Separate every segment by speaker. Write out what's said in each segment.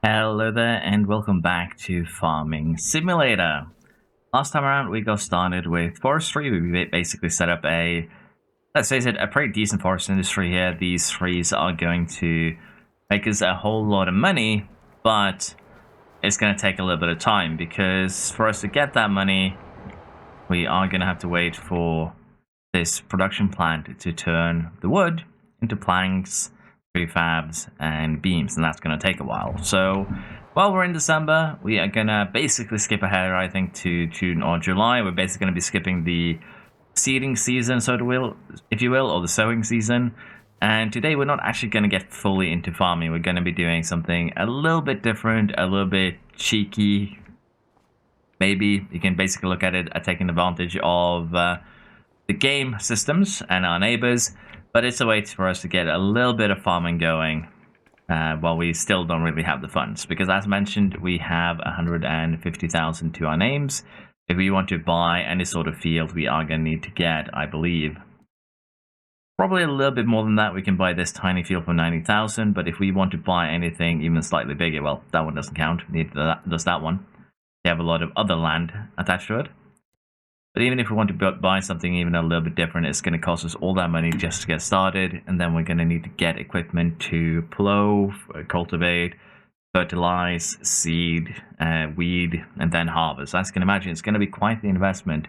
Speaker 1: Hello there and welcome back to Farming Simulator. Last time around we got started with forestry. We basically set up let's face it, a pretty decent forest industry here. These trees are going to make us a whole lot of money, but it's going to take a little bit of time because for us to get that money, we are going to have to wait for this production plant to turn the wood into planks, prefabs, and beams, and that's going to take a while. So while we're in December, we are going to basically skip ahead, I think, to June or July. We're basically going to be skipping the seeding season, if you will, or the sowing season. And today we're not actually going to get fully into farming. We're going to be doing something a little bit different, a little bit cheeky. Maybe you can basically look at it at taking advantage of the game systems and our neighbors, but it's a way for us to get a little bit of farming going while we still don't really have the funds, because as mentioned, we have 150,000 to our names. If we want to buy any sort of field, we are going to need to get, I believe, probably a little bit more than that. We can buy this tiny field for 90,000, but if we want to buy anything even slightly bigger, well, that one doesn't count. Neither does that one. We have a lot of other land attached to it. But even if we want to buy something even a little bit different, it's going to cost us all that money just to get started. And then we're going to need to get equipment to plow, cultivate, fertilize, seed, weed, and then harvest. As you can imagine, it's going to be quite the investment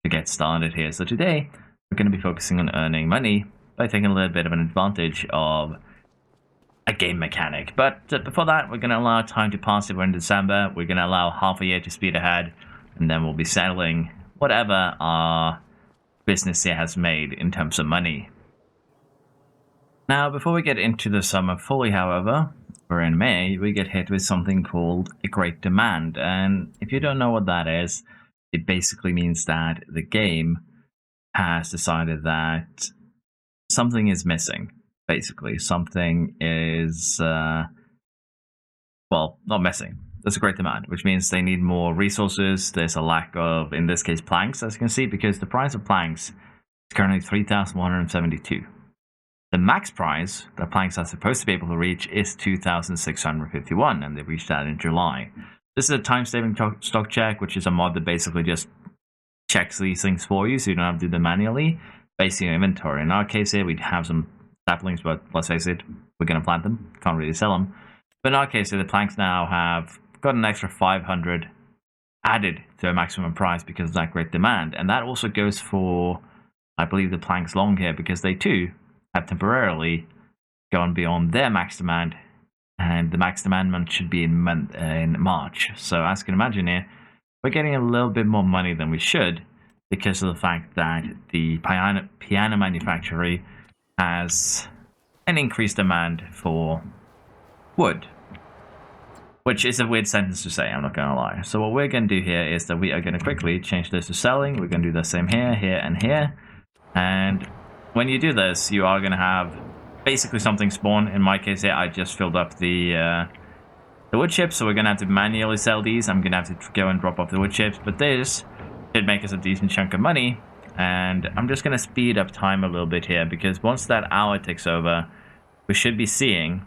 Speaker 1: to get started here. So today, we're going to be focusing on earning money by taking a little bit of an advantage of a game mechanic. But before that, we're going to allow time to pass. If we're in December, we're going to allow half a year to speed ahead, and then we'll be settling whatever our business here has made in terms of money. Now, before we get into the summer fully, however, we're in May, we get hit with something called a great demand. And if you don't know what that is, it basically means that the game has decided that something is missing. Basically, something is, well, not missing. There's a great demand, which means they need more resources. There's a lack of, in this case, planks, as you can see, because the price of planks is currently 3,172. The max price that planks are supposed to be able to reach is 2,651, and they reached that in July. This is a time-saving stock check, which is a mod that basically just checks these things for you, so you don't have to do them manually, based on your inventory. In our case here, we'd have some saplings, but let's face it, we're going to plant them. Can't really sell them. But in our case here, the planks now have got an extra 500 added to a maximum price because of that great demand. And that also goes for, I believe, the planks long here, because they too have temporarily gone beyond their max demand, and the max demand month should be in March. So as you can imagine here, we're getting a little bit more money than we should because of the fact that the piano manufacturer has an increased demand for wood. Which is a weird sentence to say, I'm not going to lie. So what we're going to do here is that we are going to quickly change this to selling. We're going to do the same here, here, and here. And when you do this, you are going to have basically something spawn. In my case here, I just filled up the wood chips, so we're going to have to manually sell these. I'm going to have to go and drop off the wood chips, but this should make us a decent chunk of money. And I'm just going to speed up time a little bit here, because once that hour takes over, we should be seeing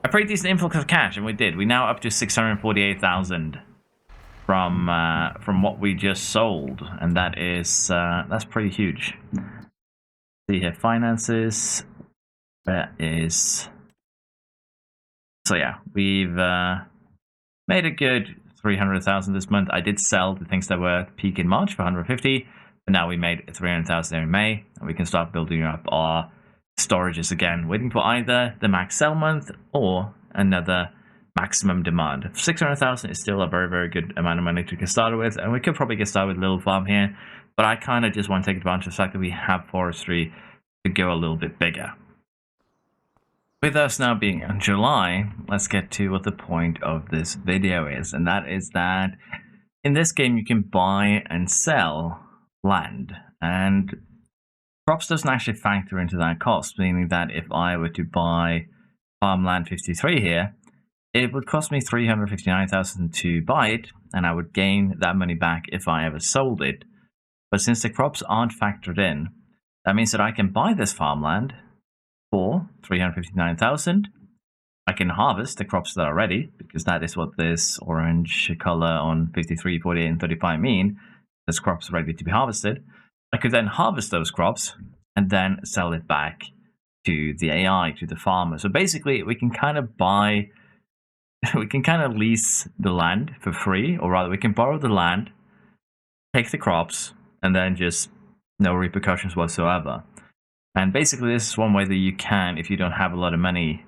Speaker 1: a pretty decent influx of cash, and we did. We're now up to 648,000 from what we just sold, and that is that's pretty huge. See here, finances. That is. So yeah, we've made a good 300,000 this month. I did sell the things that were peak in March for 150, but now we made 300,000 in May, and we can start building up our storages again, waiting for either the max sell month or another maximum demand. 600,000 is still a very, very good amount of money to get started with, and we could probably get started with a little farm here, but I kind of just want to take advantage of the fact that we have forestry to go a little bit bigger. With us now being in July, let's get to what the point of this video is, and that is that in this game you can buy and sell land, and crops doesn't actually factor into that cost, meaning that if I were to buy farmland 53 here, it would cost me 359,000 to buy it, and I would gain that money back if I ever sold it. But since the crops aren't factored in, that means that I can buy this farmland for 359,000. I can harvest the crops that are ready, because that is what this orange color on 53, 48, and 35 mean. There's crops ready to be harvested. I could then harvest those crops and then sell it back to the AI, to the farmer. So basically, we can kind of buy, we can kind of lease the land for free, or rather, we can borrow the land, take the crops, and then just no repercussions whatsoever. And basically, this is one way that you can, if you don't have a lot of money.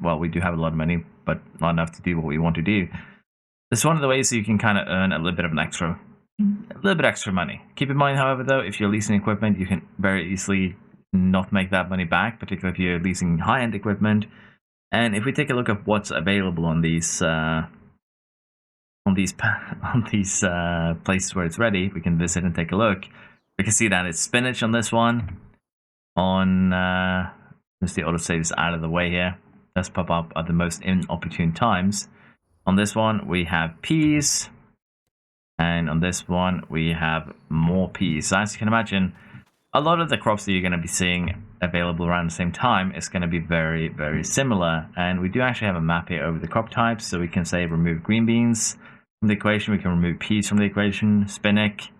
Speaker 1: Well, we do have a lot of money, but not enough to do what we want to do. This is one of the ways that you can kind of earn a little bit of extra money. Keep in mind, however, though, if you're leasing equipment, you can very easily not make that money back, particularly if you're leasing high-end equipment. And if we take a look at what's available on these places where it's ready, we can visit and take a look. We can see that it's spinach on this one. On just the autosave is out of the way here. Let's pop up at the most inopportune times. On this one, we have peas. And on this one, we have more peas. So as you can imagine, a lot of the crops that you're going to be seeing available around the same time is going to be very, very similar. And we do actually have a map here over the crop types. So we can say remove green beans from the equation. We can remove peas from the equation, spinach.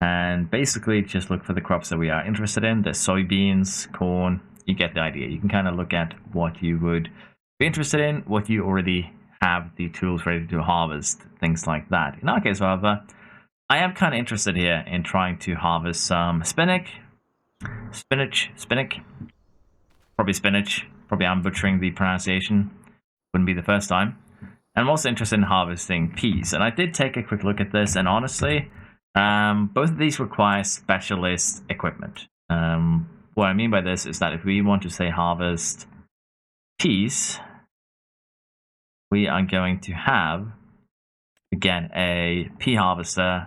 Speaker 1: And basically just look for the crops that we are interested in. There's soybeans, corn. You get the idea. You can kind of look at what you would be interested in, what you already have the tools ready to harvest, things like that. In our case, however, I am kind of interested here in trying to harvest some spinach. Probably I'm butchering the pronunciation. Wouldn't be the first time. And I'm also interested in harvesting peas. And I did take a quick look at this, and honestly, both of these require specialist equipment. What I mean by this is that if we want to, say, harvest peas, we are going to have, again, a pea harvester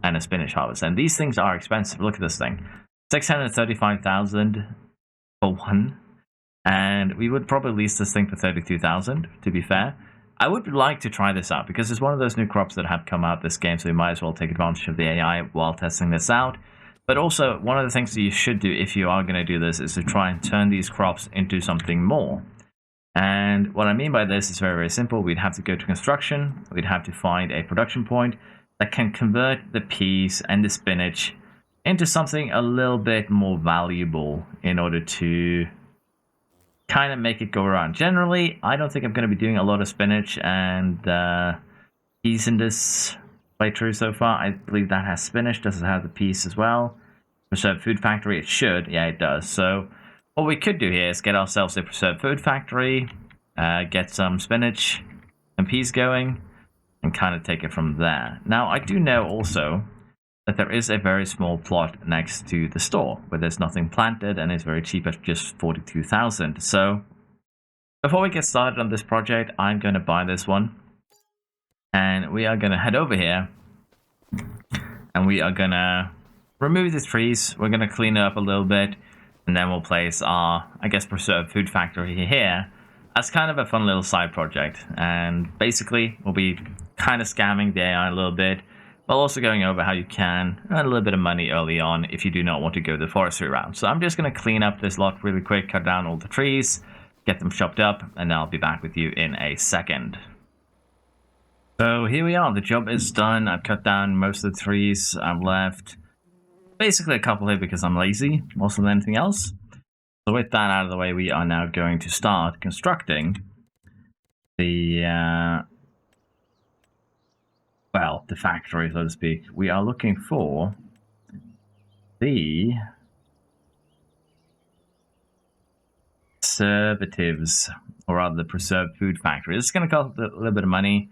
Speaker 1: and a spinach harvester. And these things are expensive. Look at this thing. 635,000 for one. And we would probably lease this thing for 32,000, to be fair. I would like to try this out because it's one of those new crops that have come out this game, so we might as well take advantage of the AI while testing this out. But also, one of the things that you should do if you are going to do this is to try and turn these crops into something more. And what I mean by this is very, very simple. We'd have to go to construction. We'd have to find a production point that can convert the peas and the spinach into something a little bit more valuable in order to kind of make it go around. Generally, I don't think I'm going to be doing a lot of spinach and peas in this playthrough so far. I believe that has spinach. Does it have the peas as well? Preserved Food Factory, it should. Yeah, it does. So what we could do here is get ourselves a Preserved Food Factory, get some spinach and peas going, and kind of take it from there. Now, I do know also that there is a very small plot next to the store where there's nothing planted and it's very cheap at just 42,000. So before we get started on this project, I'm going to buy this one. And we are going to head over here. And we are going to remove the trees. We're going to clean it up a little bit. And then we'll place our, I guess, Preserved Food Factory here as kind of a fun little side project. And basically, we'll be kind of scamming the AI a little bit, while also going over how you can earn a little bit of money early on if you do not want to go the forestry route. So I'm just going to clean up this lot really quick, cut down all the trees, get them chopped up, and then I'll be back with you in a second. So here we are, the job is done. I've cut down most of the trees. I've left basically a couple here because I'm lazy, more so than anything else. So with that out of the way, we are now going to start constructing the the factory, so to speak. We are looking for the preservatives, or rather the Preserved Food Factory. This is going to cost a little bit of money,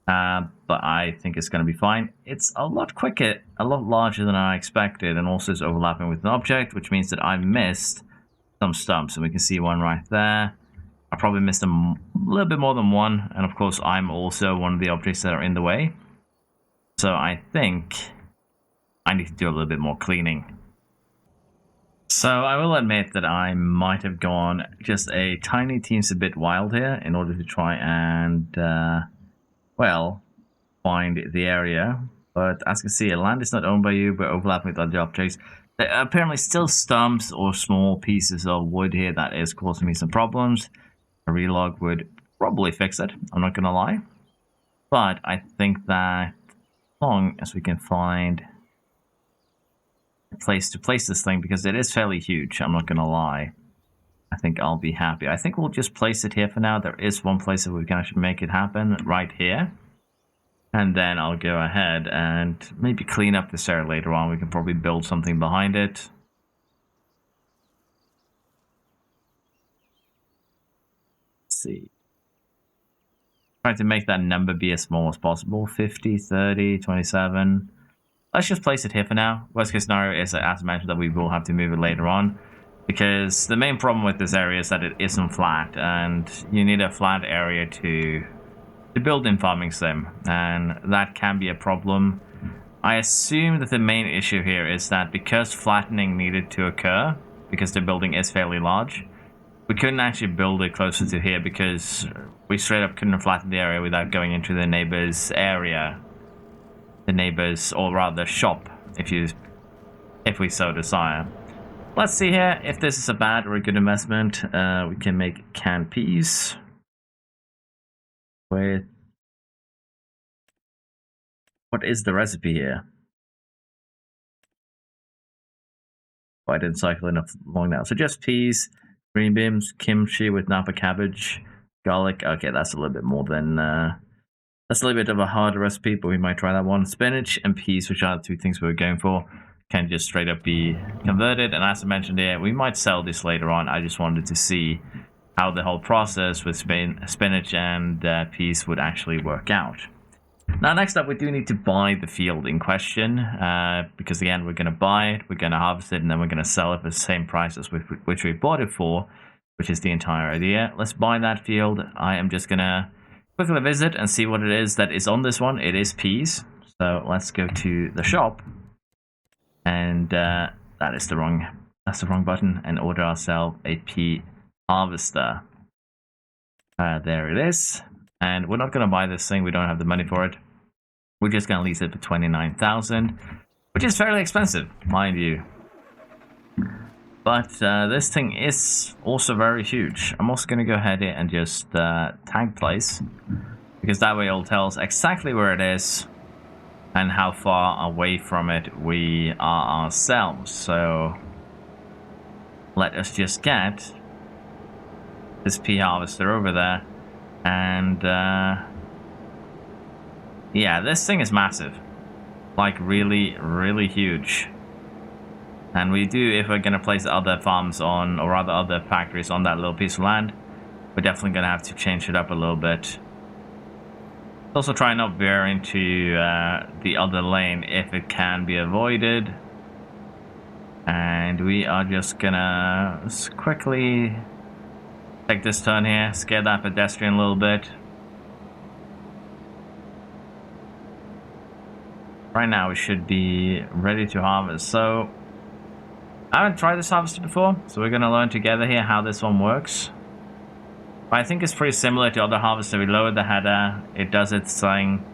Speaker 1: but I think it's going to be fine. It's a lot quicker, a lot larger than I expected, and also is overlapping with an object, which means that I missed some stumps, and we can see one right there. I probably missed a little bit more than one, and of course I'm also one of the objects that are in the way. So I think I need to do a little bit more cleaning. So I will admit that I might have gone just a tiny teensy bit wild here in order to try and, find the area. But as you can see, land is not owned by you, but overlapping with other objects. There are apparently still stumps or small pieces of wood here that is causing me some problems. A relog would probably fix it, I'm not gonna lie. But I think that as long as we can find a place to place this thing, because it is fairly huge, I'm not gonna lie, I think I'll be happy. I think we'll just place it here for now. There is one place that we can actually make it happen right here. And then I'll go ahead and maybe clean up this area later on. We can probably build something behind it. Let's see. Try to make that number be as small as possible. 50, 30, 27. Let's just place it here for now. Worst case scenario is, as I mentioned, that we will have to move it later on. Because the main problem with this area is that it isn't flat. And you need a flat area to build in Farming Sim, and that can be a problem. I assume that the main issue here is that because flattening needed to occur, because the building is fairly large, we couldn't actually build it closer to here because we straight up couldn't flatten the area without going into the neighbor's area. The neighbor's, or rather shop, if we so desire. Let's see here if this is a bad or a good investment. We can make canned peas. With what is the recipe here? Oh, I didn't cycle enough long now. So just peas, green beans, kimchi with napa cabbage, garlic. Okay, that's a little bit more than that's a little bit of a harder recipe, but we might try that one. Spinach and peas, which are the two things we were going for, can just straight up be converted. And as I mentioned here, we might sell this later on. I just wanted to see how the whole process with spinach and peas would actually work out. Now, next up, we do need to buy the field in question, because again, we're going to buy it, we're going to harvest it, and then we're going to sell it for the same price as which we bought it for, which is the entire idea. Let's buy that field. I am just going to quickly visit and see what it is that is on this one. It is peas, so let's go to the shop, and that's the wrong button, and order ourselves a pea harvester. There it is. And we're not going to buy this thing. We don't have the money for it. We're just going to lease it for 29,000, which is fairly expensive, mind you. But this thing is also very huge. I'm also going to go ahead here and just tag place, because that way it'll tell us exactly where it is and how far away from it we are ourselves. So let us just get this pea harvester over there. And yeah, this thing is massive, like really, really huge. And we do, if we're going to place other farms on, or rather other factories on that little piece of land, we're definitely going to have to change it up a little bit. Also try not veer into the other lane if it can be avoided. And we are just gonna quickly take this turn here, scare that pedestrian a little bit. Right now we should be ready to harvest. So I haven't tried this harvester before, so we're going to learn together here how this one works. But I think it's pretty similar to other harvesters. We lower the header, it does its thing,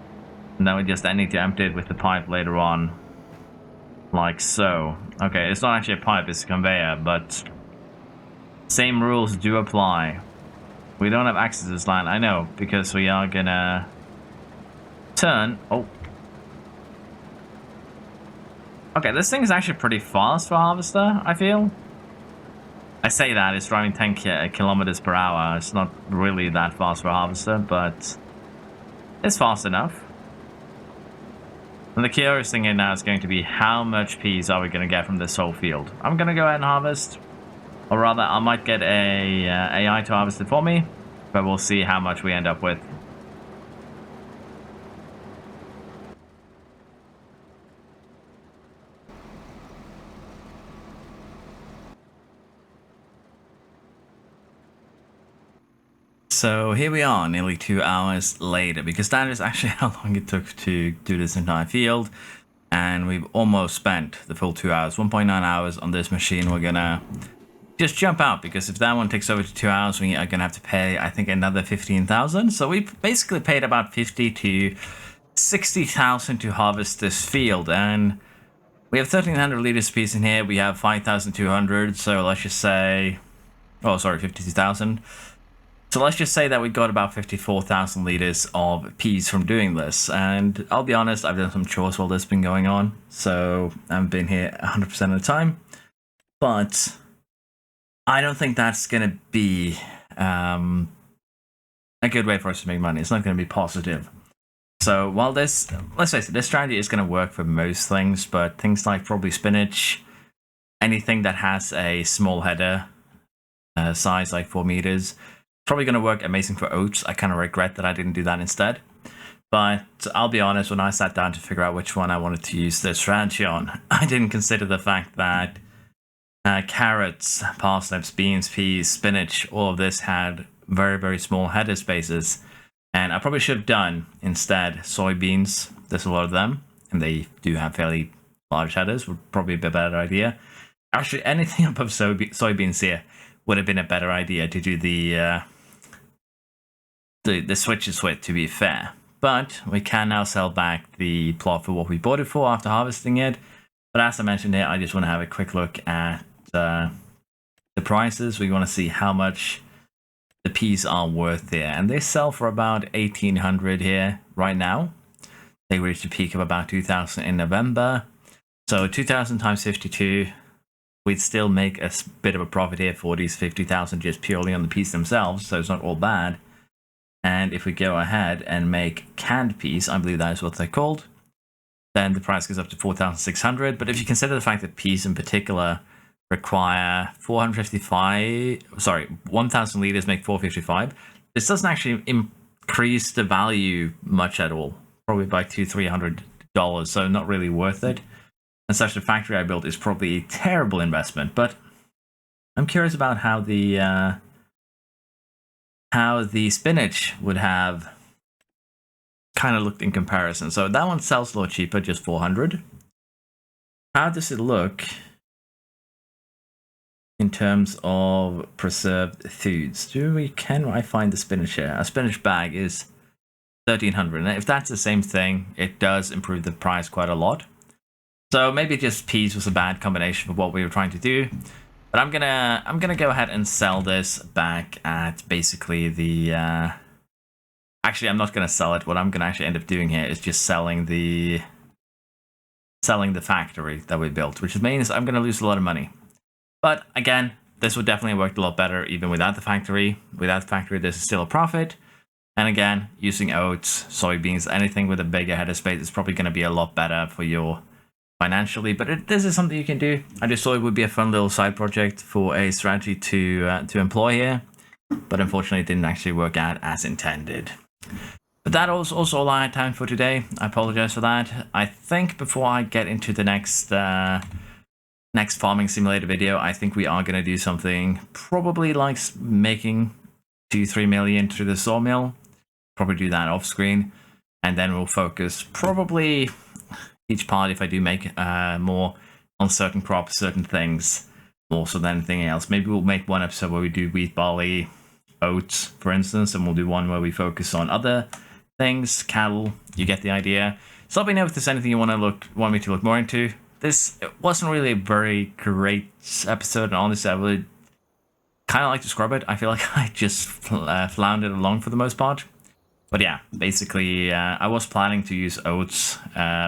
Speaker 1: and then we just need to empty it with the pipe later on, like so. Okay, it's not actually a pipe, it's a conveyor, but same rules do apply. We don't have access to this land, I know, because we are gonna turn. Oh. Okay, this thing is actually pretty fast for a harvester, I feel. I say that, it's driving 10 kilometers per hour. It's not really that fast for a harvester, but it's fast enough. And the curious thing here now is going to be how much peas are we going to get from this whole field. I'm going to go ahead and harvest. Or rather, I might get a AI to harvest it for me, but we'll see how much we end up with. So here we are, nearly 2 hours later, because that is actually how long it took to do this entire field. And we've almost spent the full 2 hours, 1.9 hours on this machine. We're gonna just jump out, because if that one takes over to 2 hours, we are gonna have to pay, I think, another 15,000. So we basically paid about 50 to 60,000 to harvest this field. And we have 1,300 liters piece in here. We have 5,200. So let's just say, oh, sorry, 52,000. So let's just say that we got about 54,000 liters of peas from doing this. And I'll be honest, I've done some chores while this has been going on. So I haven't been here 100% of the time. But I don't think that's going to be a good way for us to make money. It's not going to be positive. So while this, let's face it, this strategy is going to work for most things, but things like probably spinach, anything that has a small header size like 4 meters, probably going to work amazing for oats. I kind of regret that I didn't do that instead. But I'll be honest, when I sat down to figure out which one I wanted to use this strategy on, I didn't consider the fact that carrots, parsnips, beans, peas, spinach, all of this had very, very small header spaces. And I probably should have done instead soybeans. There's a lot of them, and they do have fairly large headers. Would probably be a better idea. Actually, anything above soybeans here would have been a better idea to do the switches with, to be fair. But we can now sell back the plot for what we bought it for after harvesting it. But as I mentioned here, I just want to have a quick look at the prices. We want to see how much the peas are worth there, and they sell for about 1,800 here right now. They reached a peak of about 2,000 in November. So 2,000 times 52, we'd still make a bit of a profit here for these 50,000 just purely on the peas themselves, so it's not all bad. And if we go ahead and make canned peas, I believe that is what they're called, then the price goes up to 4,600. But if you consider the fact that peas in particular require 1,000 liters make 455, this doesn't actually increase the value much at all, probably by $200-300, so not really worth it. And such a factory I built is probably a terrible investment. But I'm curious about how the spinach would have kind of looked in comparison. So that one sells a lot cheaper, just 400. How does it look in terms of preserved foods? Can I find the spinach here? A spinach bag is 1,300. And if that's the same thing, it does improve the price quite a lot. So maybe just peas was a bad combination of what we were trying to do. But I'm gonna go ahead and sell this back at basically the actually, I'm not gonna sell it. What I'm gonna actually end up doing here is just selling the factory that we built, which means I'm gonna lose a lot of money. But again, this would definitely work a lot better even without the factory. Without the factory, this is still a profit. And again, using oats, soybeans, anything with a bigger header space is probably going to be a lot better for you financially. But this is something you can do. I just thought it would be a fun little side project for a strategy to employ here. But unfortunately, it didn't actually work out as intended. But that was also all I had time for today. I apologize for that. I think before I get into the next farming simulator video, I think we are going to do something probably like making 2-3 million through the sawmill. Probably do that off screen, and then we'll focus probably each part, if I do make more on certain crops, certain things more so than anything else. Maybe we'll make one episode where we do wheat, barley, oats, for instance, and we'll do one where we focus on other things, cattle. You get the idea. So let me know if there's anything you want me to look more into. This wasn't really a very great episode, and honestly, I would kind of like to scrub it. I feel like I just floundered along for the most part. But yeah, basically, I was planning to use oats,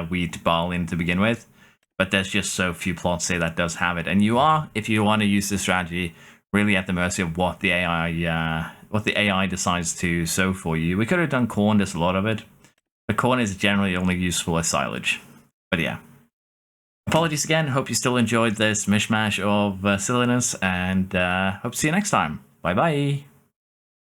Speaker 1: wheat, barley to begin with, but there's just so few plots here that does have it. And you are, if you want to use this strategy, really at the mercy of what the AI decides to sow for you. We could have done corn. There's a lot of it, but corn is generally only useful as silage. But yeah. Apologies again. Hope you still enjoyed this mishmash of silliness, and hope to see you next time. Bye bye.